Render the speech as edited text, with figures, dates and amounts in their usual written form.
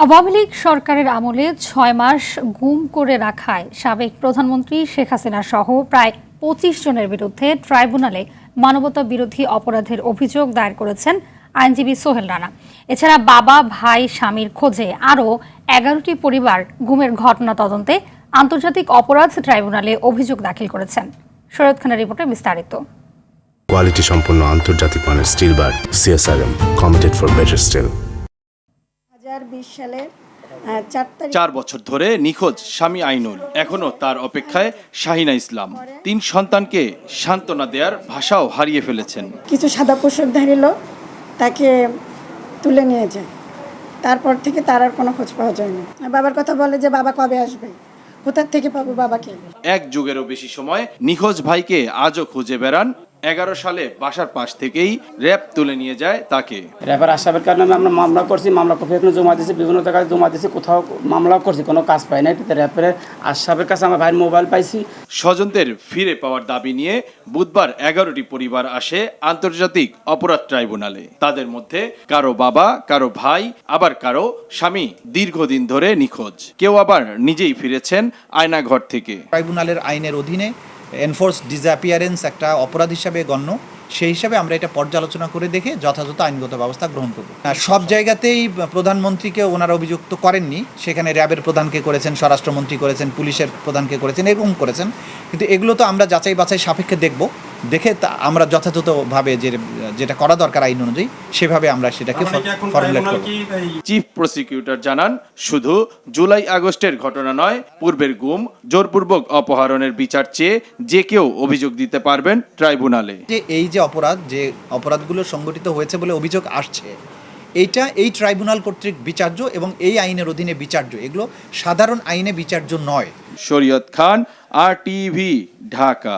আওয়ামী লীগ সরকারের আমলে ৬ মাস গুম করে রাখায় সাবেক প্রধানমন্ত্রী শেখ হাসিনা সহ প্রায় ২৫ জনের বিরুদ্ধে ট্রাইব্যুনালে মানবতা বিরোধী অপরাধের অভিযোগ দায়ের করেছেন আইনজীবী সোহেল রানা। এছাড়া বাবা, ভাই, স্বামীর খোঁজে আরও ১১টি পরিবার গুমের ঘটনা তদন্তে আন্তর্জাতিক অপরাধ ট্রাইব্যুনালে অভিযোগ দাখিল করেছেন। শরৎ খানের রিপোর্টে বিস্তারিত। কোয়ালিটি সম্পন্ন আন্তর্জাতিক মানের still bar CSRM, committed for better still. 2020 সালের 4 বছর ধরে নিখোঁজ স্বামী আইনুল, এখনো তার অপেক্ষায় শাহিনা ইসলাম। 3 সন্তানকে সান্ত্বনা দেওয়ার ভাষাও হারিয়ে ফেলেছেন। কিছু সাদা পোশাকধারী লোক তাকে তুলে নিয়ে যায়। তারপর থেকে তার আর কোনো খোঁজ পাওয়া যায়নি। বাবার কথা বলে যে বাবা কবে আসবে, কোথা থেকে পাবো বাবাকে। 1 যুগেরও বেশি সময় নিখোঁজ ভাইকে আজও খুঁজে বেড়ান। 11 সালে বাসার পাশ থেকেই র্যাব তুলে নিয়ে যায় তাকে। র্যাবের আসামের কারণে আমরা মামলা করছি, মামলা কপি জমা দিয়েছি, বিভিন্ন জায়গায় জমা দিয়েছি, কোথাও মামলাও করছি, কোনো কাজ পাই না। র্যাবের আসামের কাছে আমার ভাইয়ের মোবাইল পাইছি। স্বজনদের ফিরে পাওয়ার দাবি নিয়ে বুধবার 11টি পরিবার আসে আন্তর্জাতিক অপরাধ ট্রাইব্যুনালে। তাদের মধ্যে কারো বাবা, কারো ভাই, আবার কারো স্বামী দীর্ঘদিন ধরে নিখোঁজ। কেউ আবার নিজেই ফিরেছেন আয়নাঘর থেকে। ট্রাইব্যুনালের আইনের অধীনে এনফোর্স ডিসঅ্যাপিয়ারেন্স একটা অপরাধ হিসাবে গণ্য। সেই হিসাবে আমরা এটা পর্যালোচনা করে দেখে যথাযথ আইনগত ব্যবস্থা গ্রহণ করব। সব জায়গাতেই প্রধানমন্ত্রীকে ওনারা অভিযুক্ত করেননি। সেখানে র্যাবের প্রধানকে করেছেন, স্বরাষ্ট্রমন্ত্রী করেছেন, পুলিশের প্রধানকে করেছেন, এরকম করেছেন। কিন্তু এগুলো তো আমরা যাচাই বাছাই সাপেক্ষে দেখব, দেখে আমরা যথাযথভাবে যেটা করা দরকার আইন অনুযায়ী সেভাবে আমরা সেটাকে ফর্মুলেট করব। চিফ প্রসিকিউটর জানান, শুধু জুলাই আগস্টের ঘটনা নয়, পূর্বের গুম, জোরপূর্বক অপহরণের বিচার চেয়ে যে কেউ অভিযোগ দিতে পারবেন ট্রাইব্যুনালে। যে এই যে অপরাধগুলো সংগঠিত হয়েছে বলে অভিযোগ আসছে, এই ট্রাইব্যুনাল কর্তৃক বিচার্য এবং এই আইনের অধীনে বিচার্য। এগুলো সাধারণ আইনে বিচার্য নয়। শরীয়ত খান, RTV, ঢাকা।